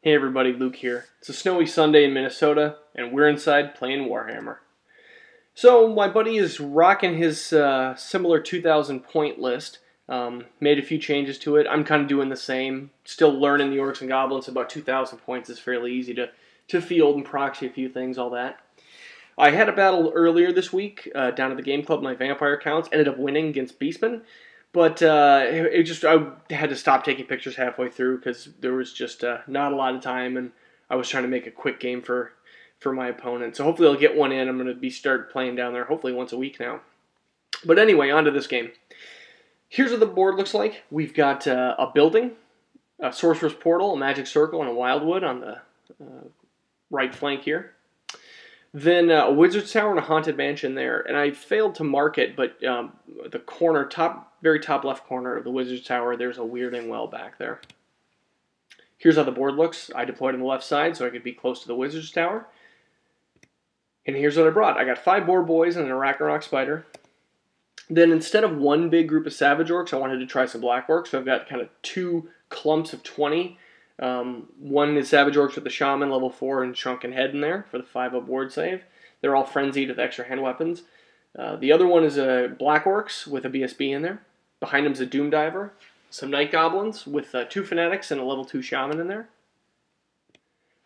Hey everybody, Luke here. It's a snowy Sunday in Minnesota, and we're inside playing Warhammer. So my buddy is rocking his similar 2,000 point list. Made a few changes to it. I'm kind of doing the same. Still learning the Orcs and Goblins. About 2,000 points is fairly easy to field and proxy a few things, all that. I had a battle earlier this week down at the game club. My vampire counts ended up winning against Beastmen. But I had to stop taking pictures halfway through because there was just not a lot of time, and I was trying to make a quick game for my opponent. So hopefully I'll get one in. I'm going to start playing down there hopefully once a week now. But anyway, on to this game. Here's what the board looks like. We've got a building, a sorcerer's portal, a magic circle, and a wildwood on the right flank here. Then a wizard's tower and a haunted mansion there. And I failed to mark it, but the corner, very top left corner of the wizard's tower, there's a weirding well back there. Here's how the board looks. I deployed on the left side so I could be close to the wizard's tower. And here's what I brought. I got 5 boar boys and an Arachnarok spider. Then instead of one big group of savage orcs, I wanted to try some black orcs. So I've got kind of 2 clumps of 20. One is Savage Orcs with the Shaman, level 4, and Shrunken Head in there for the 5-up ward save. They're all frenzied with extra hand weapons. The other one is a Black Orcs with a BSB in there. Behind him is a Doom Diver. Some Night Goblins with 2 Fanatics and a level 2 Shaman in there.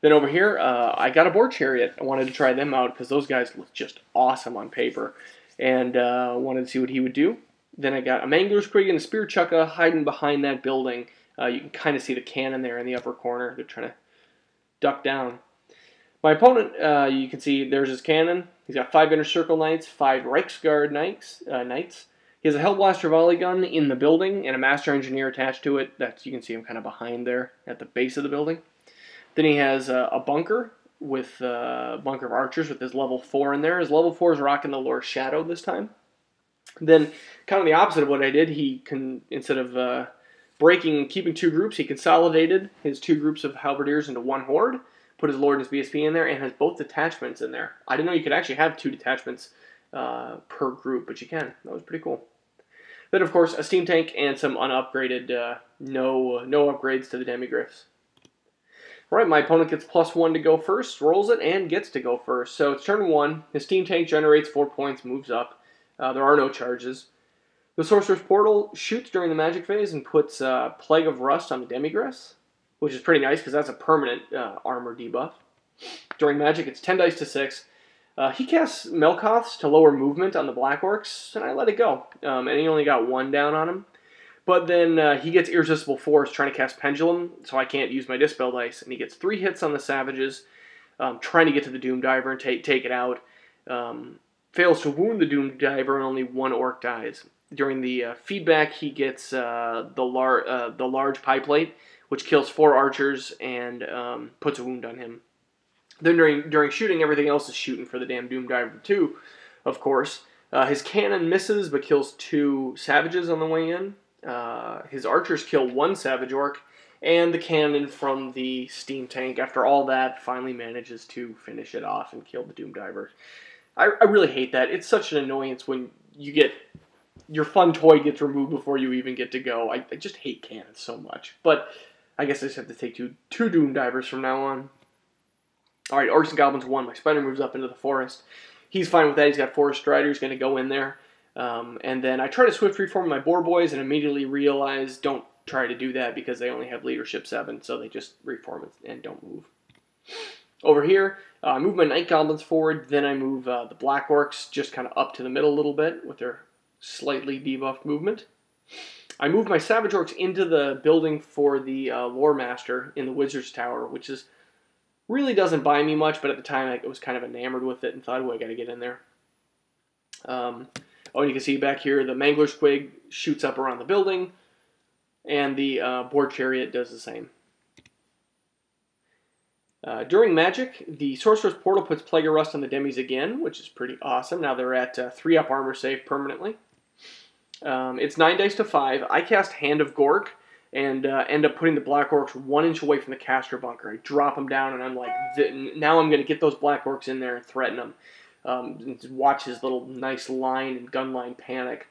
Then over here, I got a Boar Chariot. I wanted to try them out because those guys look just awesome on paper. And wanted to see what he would do. Then I got a Mangler's Quig and a Spear Chukka hiding behind that building. You can kind of see the cannon there in the upper corner. They're trying to duck down. My opponent, you can see there's his cannon. He's got 5 Inner Circle Knights, 5 Reiksguard Knights. He has a Hellblaster volley gun in the building and a Master Engineer attached to it. You can see him kind of behind there at the base of the building. Then he has a bunker with a bunker of archers with his level 4 in there. His level 4 is rocking the Lore Shadow this time. Then, kind of the opposite of what I did, he can, instead of keeping 2 groups, he consolidated his 2 groups of halberdiers into 1 horde, put his Lord and his BSP in there, and has both detachments in there. I didn't know you could actually have 2 detachments per group, but you can. That was pretty cool. Then, of course, a steam tank and some unupgraded, no upgrades to the demigryphs. Alright, my opponent gets +1 to go first, rolls it, and gets to go first. So it's turn 1. His steam tank generates 4 points, moves up. There are no charges. The Sorcerer's Portal shoots during the magic phase and puts Plague of Rust on the demigryphs, which is pretty nice because that's a permanent armor debuff. During magic, it's 10 dice to 6. He casts Melkoths to lower movement on the Black Orcs, and I let it go. And he only got 1 down on him. But then he gets Irresistible Force trying to cast Pendulum, so I can't use my Dispel dice. And he gets 3 hits on the Savages, trying to get to the Doom Diver and take it out. Fails to wound the Doom Diver, and only 1 Orc dies. During the feedback, he gets the large pie plate, which kills 4 archers and puts a wound on him. Then during shooting, everything else is shooting for the damn Doom Diver too, of course. His cannon misses but kills 2 savages on the way in. His archers kill 1 savage orc, and the cannon from the steam tank, after all that, finally manages to finish it off and kill the Doom Diver. I really hate that. It's such an annoyance when you get your fun toy gets removed before you even get to go. I just hate cannons so much. But I guess I just have to take two Doom Divers from now on. Alright, Orcs and Goblins 1. My spider moves up into the forest. He's fine with that. He's got Forest Strider. He's going to go in there. And then I try to Swift Reform my Boar Boys and immediately realize don't try to do that because they only have Leadership 7. So they just reform and don't move. Over here, I move my Night Goblins forward. Then I move the Black Orcs just kind of up to the middle a little bit with their slightly debuffed movement. I move my Savage Orcs into the building for the Lore Master in the Wizard's Tower, which really doesn't buy me much, but at the time I was kind of enamored with it and thought, oh, I got to get in there. And you can see back here, the Mangler's Quig shoots up around the building, and the Boar Chariot does the same. During magic, the Sorcerer's Portal puts Plague of Rust on the demis again, which is pretty awesome. Now they're at 3-up armor save permanently. It's 9 dice to 5. I cast Hand of Gork and end up putting the Black Orcs 1 inch away from the caster bunker. I drop them down, and I'm like, now I'm going to get those Black Orcs in there and threaten them. Watch his little nice line and gun line panic.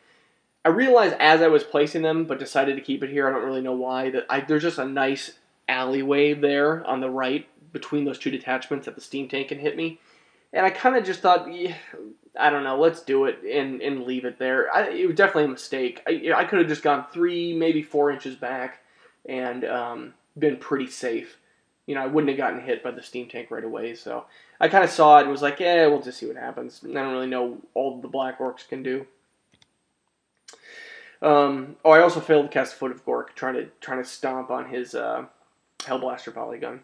I realized as I was placing them, but decided to keep it here. I don't really know why. There's just a nice alleyway there on the right between those two detachments that the steam tank can hit me. And I kind of just thought, yeah, I don't know, let's do it and leave it there. It was definitely a mistake. I could have just gone 3, maybe 4 inches back and been pretty safe. You know, I wouldn't have gotten hit by the steam tank right away. So I kind of saw it and was like, yeah, we'll just see what happens. I don't really know all the Black Orcs can do. I also failed to cast a Foot of Gork, trying to stomp on his Hellblaster volley gun.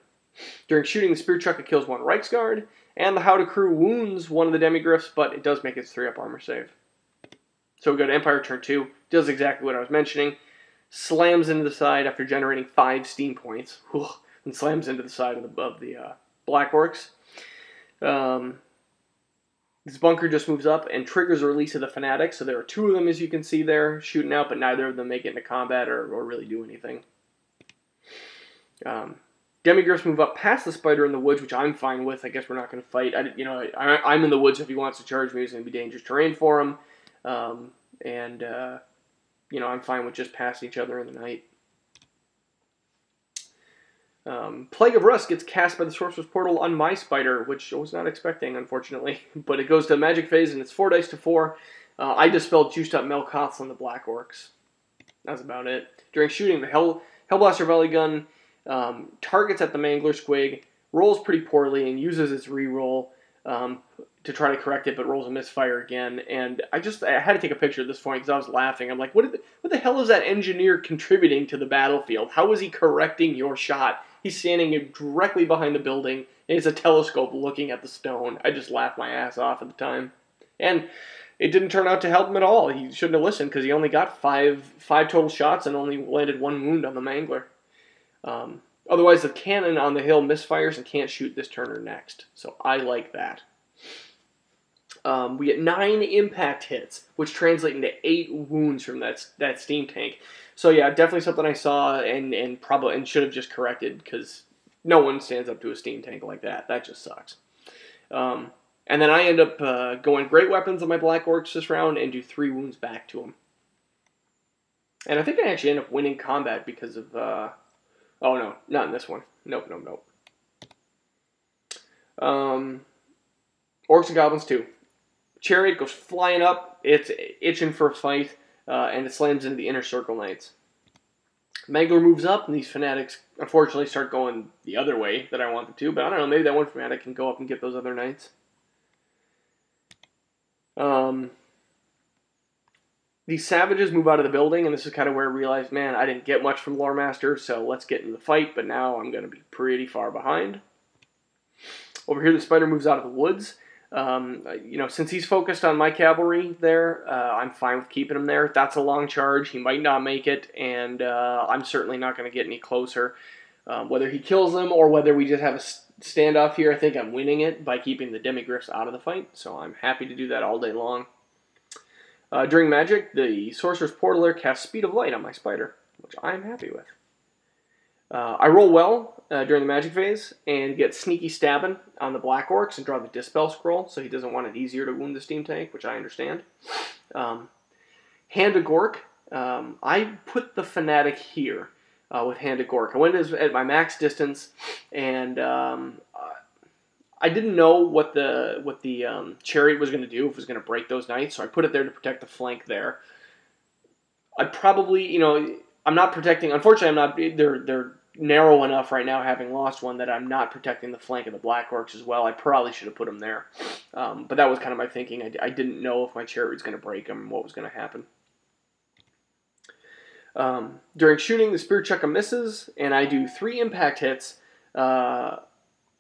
During shooting, the Spear Chucker kills 1 Reiksguard, and the Howdah Crew wounds 1 of the Demigryphs, but it does make its 3-up armor save. So we go to Empire turn 2, does exactly what I was mentioning, slams into the side after generating 5 steam points, and slams into the side of the Black Orcs. This bunker just moves up and triggers a release of the Fanatics, so there are 2 of them, as you can see there, shooting out, but neither of them make it into combat or really do anything. Demigryphs move up past the spider in the woods, which I'm fine with. I guess we're not going to fight. I'm in the woods. If he wants to charge me, it's going to be dangerous terrain for him. I'm fine with just passing each other in the night. Plague of Rust gets cast by the Sorcerer's Portal on my spider, which I was not expecting, unfortunately. But it goes to magic phase, and it's 4 dice to 4. I dispelled juiced up Melkoths on the Black Orcs. That's about it. During shooting, the Hellblaster volley gun targets at the Mangler Squig, rolls pretty poorly, and uses its reroll to try to correct it, but rolls a misfire again. And I had to take a picture at this point because I was laughing. I'm like, what the hell is that engineer contributing to the battlefield? How is he correcting your shot? He's standing directly behind the building, and it's a telescope looking at the stone. I just laughed my ass off at the time. And it didn't turn out to help him at all. He shouldn't have listened because he only got five total shots and only landed 1 wound on the Mangler. Otherwise, the cannon on the hill misfires and can't shoot this turn or next. So I like that. We get 9 impact hits, which translate into 8 wounds from that steam tank. So yeah, definitely something I saw and should have just corrected, because no one stands up to a steam tank like that. That just sucks. And then I end up going great weapons on my Black Orcs this round and do 3 wounds back to them. And I think I actually end up winning combat because of... oh no, not in this one. Nope. Orcs and Goblins 2. Chariot goes flying up. It's itching for a fight, and it slams into the Inner Circle Knights. Mangler moves up, and these Fanatics unfortunately start going the other way that I want them to, but I don't know, maybe that one Fanatic can go up and get those other Knights. These Savages move out of the building, and this is kind of where I realized, man, I didn't get much from Lore Master, so let's get into the fight, but now I'm going to be pretty far behind. Over here, the Spider moves out of the woods. Since he's focused on my cavalry there, I'm fine with keeping him there. That's a long charge. He might not make it, and I'm certainly not going to get any closer. Whether he kills them or whether we just have a standoff here, I think I'm winning it by keeping the Demigryphs out of the fight, so I'm happy to do that all day long. During magic, the Sorcerer's Portaler casts Speed of Light on my spider, which I'm happy with. I roll well during the magic phase and get Sneaky Stabbing on the Black Orcs and draw the Dispel Scroll, so he doesn't want it easier to wound the steam tank, which I understand. Hand of Gork, I put the Fanatic here with Hand of Gork. I went at my max distance, and I didn't know what the Chariot was going to do, if it was going to break those Knights, so I put it there to protect the flank there. I probably, I'm not protecting, unfortunately they're narrow enough right now, having lost one, that I'm not protecting the flank of the Black Orcs as well. I probably should have put them there. But that was kind of my thinking. I didn't know if my Chariot was going to break them and what was going to happen. During shooting, the Spear Chucker misses, and I do 3 impact hits. I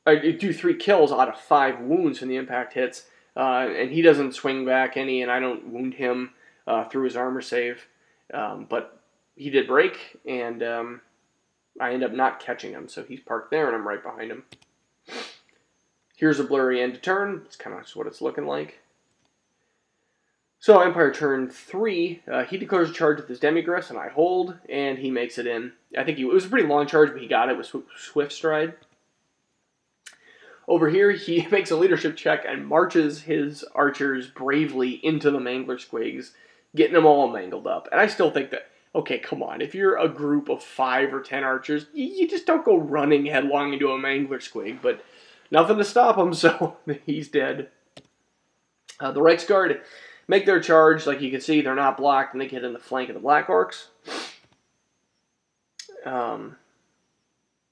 do 3 kills out of 5 wounds from the impact hits, and he doesn't swing back any, and I don't wound him through his armor save. But he did break, and I end up not catching him, so he's parked there, and I'm right behind him. Here's a blurry end to turn. It's kind of what it's looking like. So Empire turn 3, he declares a charge with his Demigryphs, and I hold, and he makes it in. I think it was a pretty long charge, but he got it with Swift Stride. Over here, he makes a leadership check and marches his archers bravely into the Mangler Squigs, getting them all mangled up. And I still think that, Okay, come on. If you're a group of 5 or 10 archers, you just don't go running headlong into a mangler squig, but nothing to stop him, so he's dead. The Reiksguard make their charge. Like you can see, they're not blocked, and they get in the flank of the Black Orcs.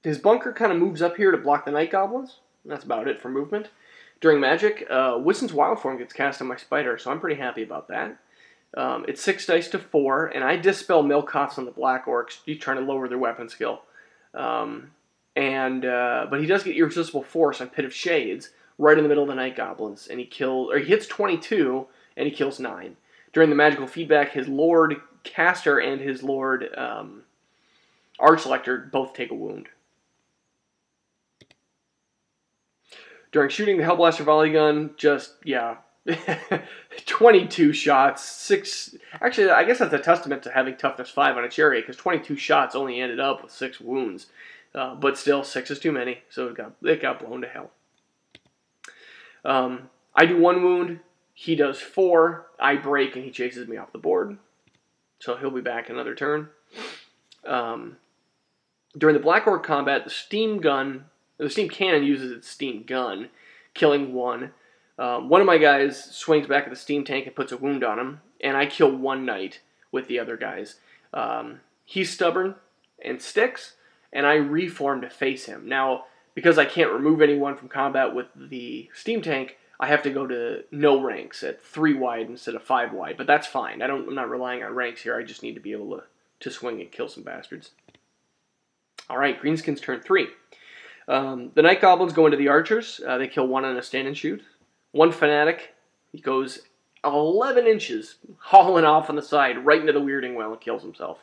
His bunker kind of moves up here to block the Night Goblins. That's about it for movement. During magic, Wissen's Wild Form gets cast on my Spider, so I'm pretty happy about that. It's 6 dice to 4, and I dispel Milkoffs on the Black Orcs, trying to lower their weapon skill. But he does get Irresistible Force on Pit of Shades, right in the middle of the Night Goblins, and he hits 22, and he kills 9. During the magical feedback, his Lord Caster and his Lord Archlector both take a wound. During shooting, the Hellblaster Volley Gun, 22 shots, 6... Actually, I guess that's a testament to having toughness 5 on a chariot, because 22 shots only ended up with 6 wounds. But still, 6 is too many, so it got blown to hell. I do 1 wound, he does 4, I break, and he chases me off the board. So he'll be back another turn. During the Black Orc combat, the Steam Cannon uses its Steam Gun, killing 1. One of my guys swings back at the Steam Tank and puts a wound on him, and I kill 1 knight with the other guys. He's stubborn and sticks, and I reform to face him. Now, because I can't remove anyone from combat with the Steam Tank, I have to go to no ranks at 3 wide instead of 5 wide, but that's fine. I'm not relying on ranks here. I just need to be able to swing and kill some bastards. All right, greenskins turn 3. The Night Goblins go into the archers. They kill 1 on a stand and shoot. 1 fanatic, he goes 11 inches, hauling off on the side, right into the Weirding Well and kills himself.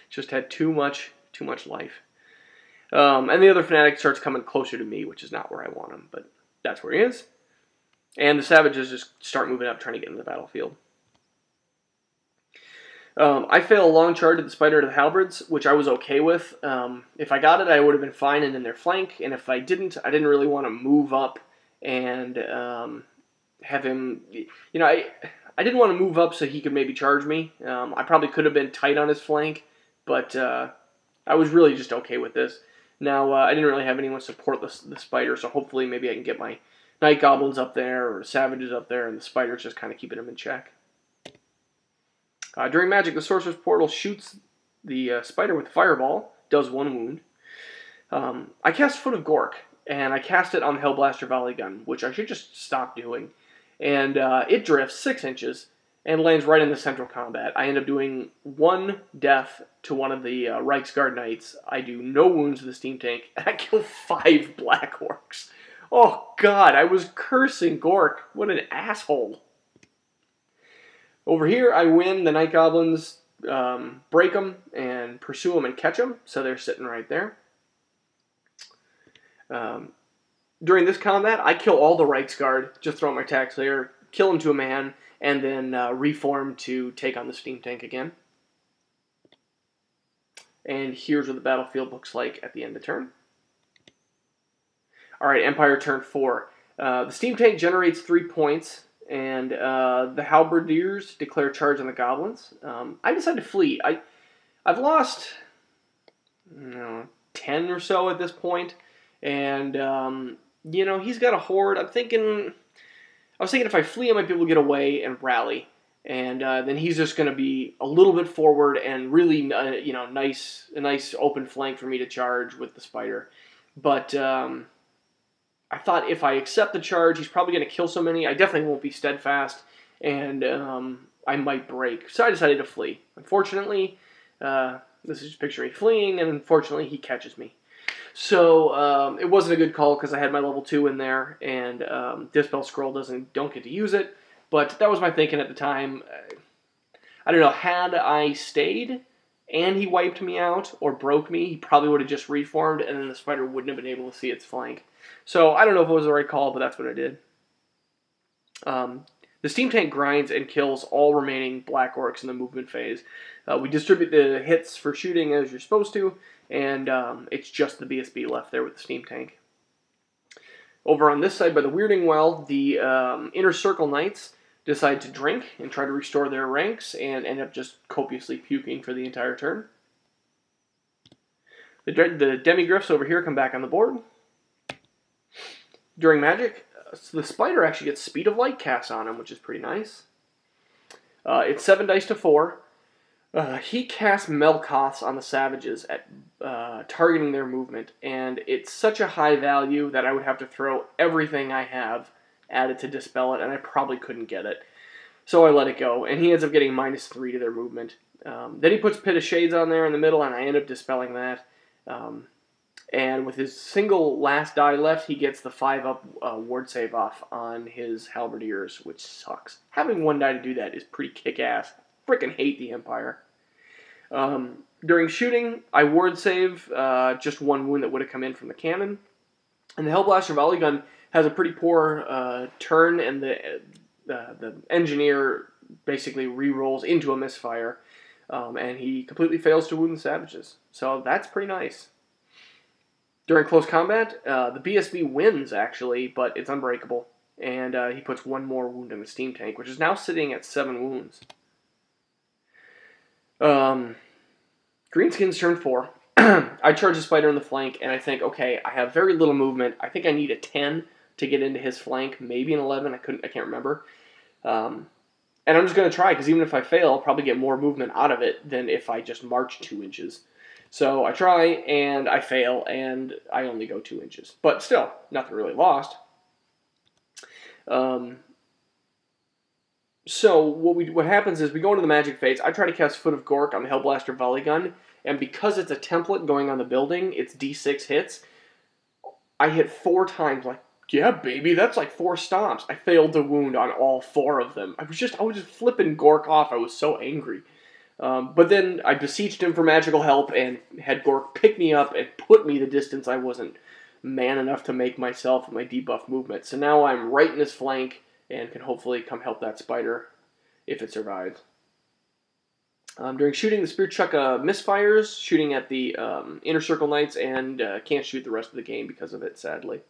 Just had too much life. And the other fanatic starts coming closer to me, which is not where I want him, but that's where he is. And the savages just start moving up, trying to get into the battlefield. I fail a long charge at the Spider to the Halberds, which I was okay with. If I got it, I would have been fine and in their flank, and if I didn't really want to move up and have him, I didn't want to move up so he could maybe charge me. I probably could have been tight on his flank, but I was really just okay with this. Now, I didn't really have anyone support the Spider, so hopefully maybe I can get my Night Goblins up there or Savages up there, and the Spider's just kind of keeping them in check. During magic, the Sorcerer's Portal shoots the Spider with Fireball, does 1 wound. I cast Foot of Gork, and I cast it on the Hellblaster Volley Gun, which I should just stop doing. And it drifts 6 inches and lands right in the central combat. I end up doing 1 death to one of the Reiksguard Knights. I do no wounds to the Steam Tank, and I kill 5 Black Orcs. Oh god, I was cursing Gork. What an asshole. Over here, I win. The Night Goblins break them and pursue them and catch them, so they're sitting right there. During this combat, I kill all the Reiksguard, just throw my attacks there, kill him to a man, and then reform to take on the Steam Tank again. And here's what the battlefield looks like at the end of turn. Alright, Empire turn 4. The Steam Tank generates 3 points, and the Halberdiers declare charge on the Goblins. I decide to flee. I've lost 10 or so at this point, and he's got a horde. I was thinking if I flee, I might be able to get away and rally, and then he's just going to be a little bit forward and really, a nice open flank for me to charge with the Spider. But I thought if I accept the charge, he's probably going to kill so many. I definitely won't be steadfast, and I might break. So I decided to flee. Unfortunately, this is just a picture of me fleeing, and unfortunately, he catches me. So it wasn't a good call because I had my level 2 in there, and Dispel Scroll don't get to use it. But that was my thinking at the time. I don't know, had I stayed and he wiped me out or broke me, he probably would have just reformed, and then the Spider wouldn't have been able to see its flank. So I don't know if it was the right call, but that's what I did. The Steam Tank grinds and kills all remaining Black Orcs in the movement phase. We distribute the hits for shooting as you're supposed to, and it's just the BSB left there with the Steam Tank. Over on this side by the Weirding Well, the Inner Circle Knights decide to drink and try to restore their ranks and end up just copiously puking for the entire turn. The demigryphs over here come back on the board. During magic, so the spider actually gets Speed of Light cast on him, which is pretty nice. It's 7 dice to 4. He casts Melkoths on the savages at targeting their movement, and it's such a high value that I would have to throw everything I have at it to dispel it, and I probably couldn't get it. So I let it go, and he ends up getting -3 to their movement. Then he puts Pit of Shades on there in the middle, and I end up dispelling that. And with his single last die left, he gets the 5-up ward save off on his halberdiers, which sucks. Having 1 die to do that is pretty kick-ass. Frickin' hate the Empire. During shooting, I ward save just 1 wound that would have come in from the cannon. And the Hellblaster volley gun has a pretty poor turn, and the engineer basically re-rolls into a misfire. And he completely fails to wound the savages. So that's pretty nice. During close combat, the BSB wins, actually, but it's unbreakable. And he puts 1 more wound in the steam tank, which is now sitting at 7 wounds. Greenskins turn 4. I charge the spider in the flank, and I think, okay, I have very little movement. I think I need a 10 to get into his flank, maybe an 11. I can't remember. And I'm just going to try, because even if I fail, I'll probably get more movement out of it than if I just march 2 inches. So I try, and I fail, and I only go 2 inches. But still, nothing really lost. So what happens is we go into the magic phase. I try to cast Foot of Gork on the Hellblaster volley gun, and because it's a template going on the building, it's D6 hits. I hit 4 times, like, yeah, baby, that's like 4 stomps. I failed to wound on all 4 of them. I was just flipping Gork off. I was so angry. But then I beseeched him for magical help and had Gork pick me up and put me the distance I wasn't man enough to make myself with my debuff movement. So now I'm right in his flank and can hopefully come help that spider if it survives. During shooting, the Spear Chuck misfires, shooting at the Inner Circle Knights, and can't shoot the rest of the game because of it, sadly.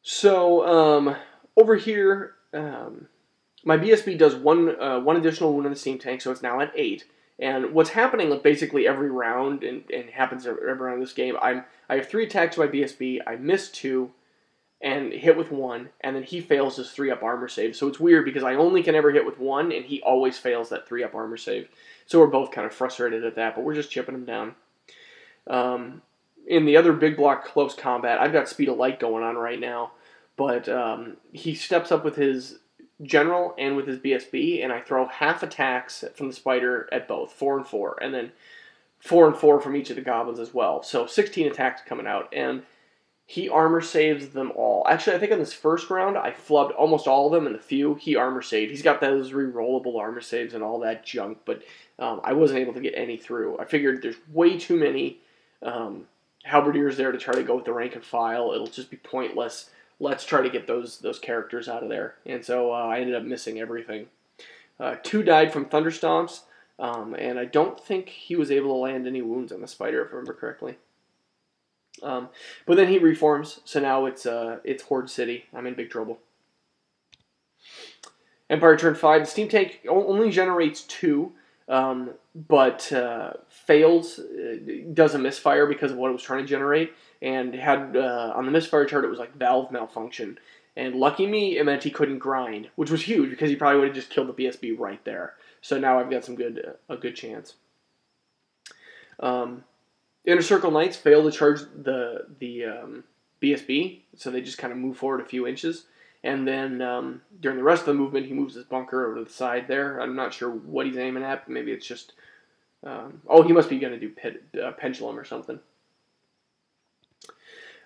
So, over here, my BSB does one additional wound in the steam tank, so it's now at 8. And what's happening basically every round, and happens every round in this game, I have 3 attacks to my BSB, I miss 2, and hit with 1, and then he fails his 3-up armor save. So it's weird, because I only can ever hit with 1, and he always fails that 3-up armor save. So we're both kind of frustrated at that, but we're just chipping him down. In the other big block close combat, I've got Speed of Light going on right now, but he steps up with his general and with his BSB, and I throw half attacks from the spider at both, 4 and 4, and then 4 and 4 from each of the goblins as well. So 16 attacks coming out, and he armor saves them all. Actually, I think on this first round, I flubbed almost all of them, and the few he armor saved. He's got those re-rollable armor saves and all that junk, but I wasn't able to get any through. I figured there's way too many halberdiers there to try to go with the rank and file. It'll just be pointless. Let's try to get those characters out of there. And so I ended up missing everything. 2 died from Thunderstomps, and I don't think he was able to land any wounds on the spider, if I remember correctly. But then he reforms, so now it's Horde City. I'm in big trouble. Empire turn 5. The steam tank only generates 2, but fails, does a misfire because of what it was trying to generate, and had on the misfire chart it was like valve malfunction. And lucky me, it meant he couldn't grind, which was huge because he probably would have just killed the BSB right there. So now I've got a good chance. Inner Circle Knights fail to charge the BSB, so they just kind of move forward a few inches. And then during the rest of the movement, he moves his bunker over to the side there. I'm not sure what he's aiming at. Maybe it's just... oh, he must be going to do Pendulum or something.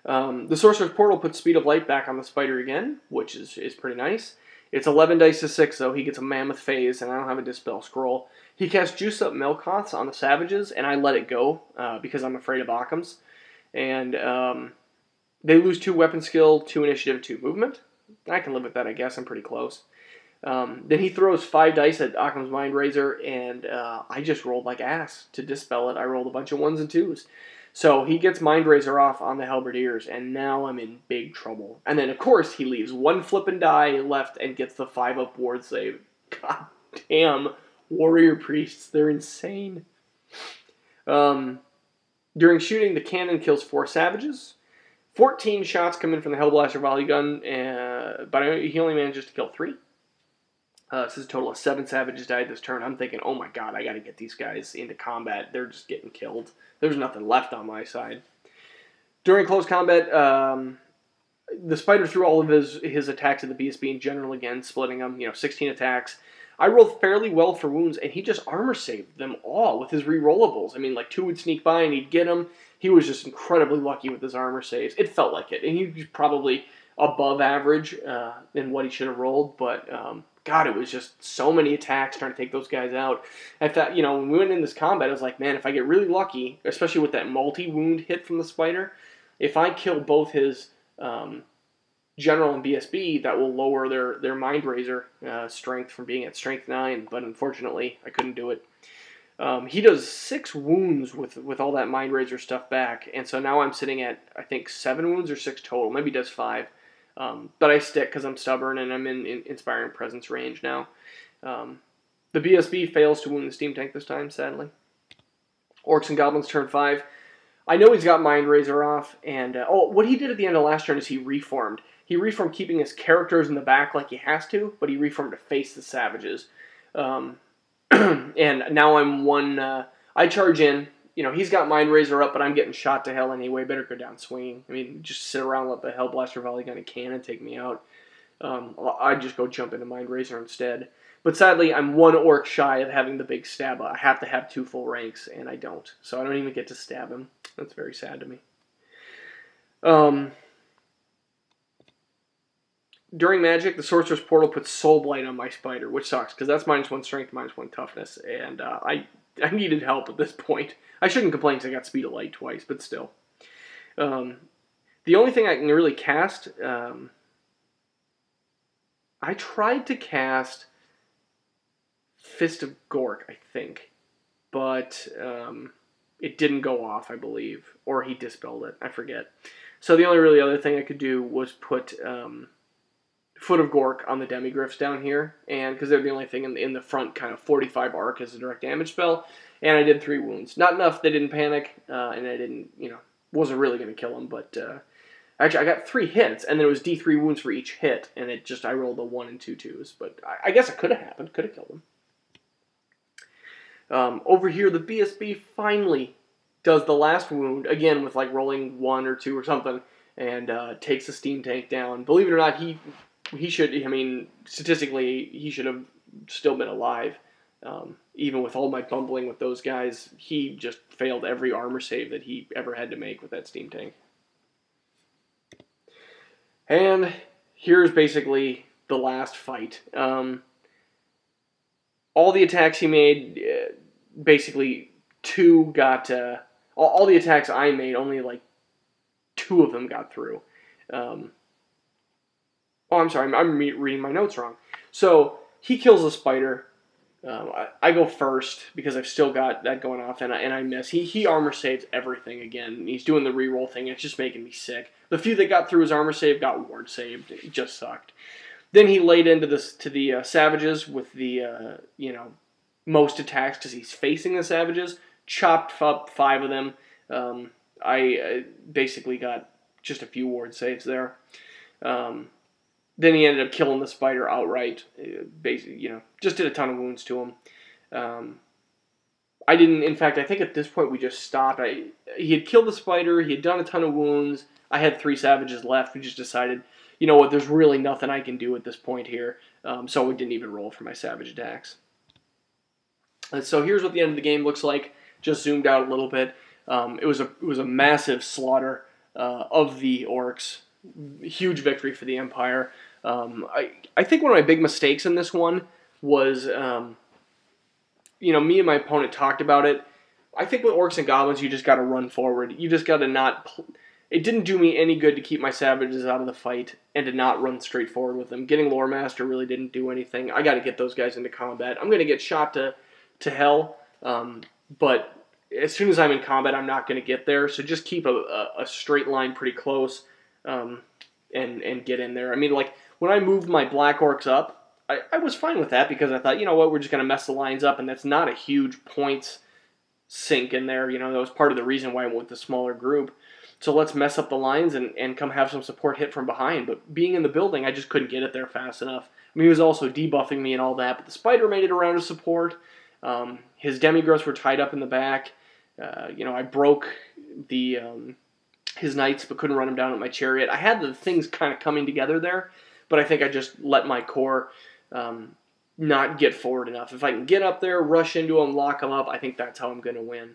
The Sorcerer's Portal puts Speed of Light back on the spider again, which is pretty nice. It's 11 dice to 6, though. He gets a Mammoth Phase, and I don't have a Dispel Scroll. He casts Juice Up Melkoths on the Savages, and I let it go because I'm afraid of Occams. And they lose 2 weapon skill, 2 initiative, 2 movement. I can live with that, I guess. I'm pretty close. Then he throws 5 dice at Occam's Mind Razor, and I just rolled like ass to dispel it. I rolled a bunch of 1s and 2s. So he gets Mind Razor off on the Halberdiers, and now I'm in big trouble. And then, of course, he leaves one flippin' die left and gets the 5-up ward save. God damn, warrior priests, they're insane. During shooting, the cannon kills 4 savages. 14 shots come in from the Hellblaster volley gun, but he only manages to kill 3. This is a total of 7 savages died this turn. I'm thinking, oh my god, I gotta get these guys into combat. They're just getting killed. There's nothing left on my side. During close combat, the spider threw all of his attacks at the BSB in general again, splitting them, 16 attacks. I rolled fairly well for wounds, and he just armor saved them all with his rerollables. I mean, like 2 would sneak by and he'd get them. He was just incredibly lucky with his armor saves. It felt like it, and he was probably above average in what he should have rolled, but God, it was just so many attacks trying to take those guys out. I thought, when we went in this combat, I was like, man, if I get really lucky, especially with that multi-wound hit from the spider, if I kill both his general and BSB, that will lower their Mind Razor strength from being at strength 9, but unfortunately, I couldn't do it. He does 6 wounds with all that Mind Razor stuff back, and so now I'm sitting at, I think, 7 wounds or 6 total. Maybe he does 5. But I stick because I'm stubborn and I'm in Inspiring Presence range now. The BSB fails to wound the Steam Tank this time, sadly. Orcs and Goblins turn 5. I know he's got Mind Razor off, and what he did at the end of last turn is he reformed. He reformed keeping his characters in the back like he has to, but he reformed to face the savages. And now I'm one... I charge in. He's got Mind Razor up, but I'm getting shot to hell anyway. Better go down swinging. I mean, just sit around and let the Hellblaster volley gun and cannon take me out. I'd just go jump into Mind Razor instead. But sadly, I'm 1 orc shy of having the big stab. I have to have 2 full ranks, and I don't. So I don't even get to stab him. That's very sad to me. During Magic, the Sorcerer's Portal puts Soul Blight on my spider, which sucks, because that's -1 strength, -1 toughness, and I needed help at this point. I shouldn't complain because I got Speed of Light twice, but still. The only thing I can really cast... I tried to cast Fist of Gork, I think, but it didn't go off, I believe, or he dispelled it. I forget. So the only really other thing I could do was put Foot of Gork on the Demigryphs down here, and because they're the only thing in the front kind of 45 arc as a direct damage spell, and I did 3 wounds. Not enough, they didn't panic, and I didn't, wasn't really going to kill them, but actually I got 3 hits, and there was D3 wounds for each hit, and I rolled a 1 and 2 2s, but I guess it could have happened, could have killed them. Over here, the BSB finally does the last wound, again with like rolling 1 or 2 or something, and takes the Steam Tank down. Believe it or not, he should, statistically, he should have still been alive. Even with all my bumbling with those guys, he just failed every armor save that he ever had to make with that Steam Tank. And here's basically the last fight. All the attacks he made, basically 2 got... all the attacks I made, only like 2 of them got through. Oh, I'm sorry, I'm reading my notes wrong. So, he kills the spider. I go first, because I've still got that going off, and I miss. He armor saves everything again. He's doing the reroll thing, it's just making me sick. The few that got through his armor save got ward saved. It just sucked. Then he laid into the savages with the, most attacks, because he's facing the savages. Chopped up 5 of them. I basically got just a few ward saves there. Then he ended up killing the spider outright. Basically, just did a ton of wounds to him. I didn't, in fact, I think at this point we just stopped. He had killed the spider, he had done a ton of wounds. I had 3 savages left. We just decided, you know what, there's really nothing I can do at this point here. So we didn't even roll for my savage attacks. And so here's what the end of the game looks like. Just zoomed out a little bit. It was a massive slaughter of the orcs. Huge victory for the Empire. I think one of my big mistakes in this one was, me and my opponent talked about it. I think with Orcs and Goblins, you just got to run forward. You just got to not... It didn't do me any good to keep my savages out of the fight and to not run straight forward with them. Getting Lore Master really didn't do anything. I got to get those guys into combat. I'm going to get shot to hell, but as soon as I'm in combat, I'm not going to get there. So just keep a straight line pretty close and get in there. I mean, like, when I moved my Black Orcs up, I was fine with that because I thought, you know what, we're just going to mess the lines up, and that's not a huge points sink in there. You know, that was part of the reason why I went with the smaller group. So let's mess up the lines and come have some support hit from behind. But being in the building, I just couldn't get it there fast enough. I mean, he was also debuffing me and all that, but the spider made it around to support. His demigrowths were tied up in the back. You know, I broke the his knights, but couldn't run him down with my chariot. I had the things kind of coming together there, but I think I just let my core not get forward enough. If I can get up there, rush into him, lock him up, I think that's how I'm going to win.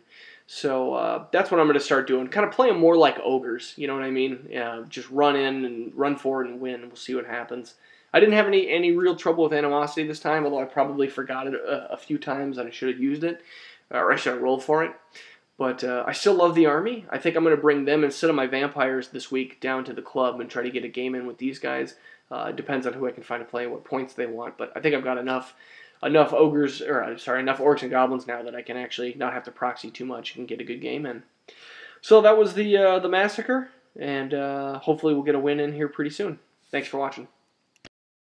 So that's what I'm going to start doing. Kind of play them more like ogres, you know what I mean? Just run in and run forward and win, and we'll see what happens. I didn't have any real trouble with animosity this time, although I probably forgot it a few times and I should have used it, or I should have rolled for it. But I still love the army. I think I'm going to bring them instead of my vampires this week down to the club and try to get a game in with these guys. It depends on who I can find to play and what points they want, but I think I've got enough ogres, or sorry, enough orcs and goblins now that I can actually not have to proxy too much and get a good game in. So that was the massacre, and hopefully we'll get a win in here pretty soon. Thanks for watching.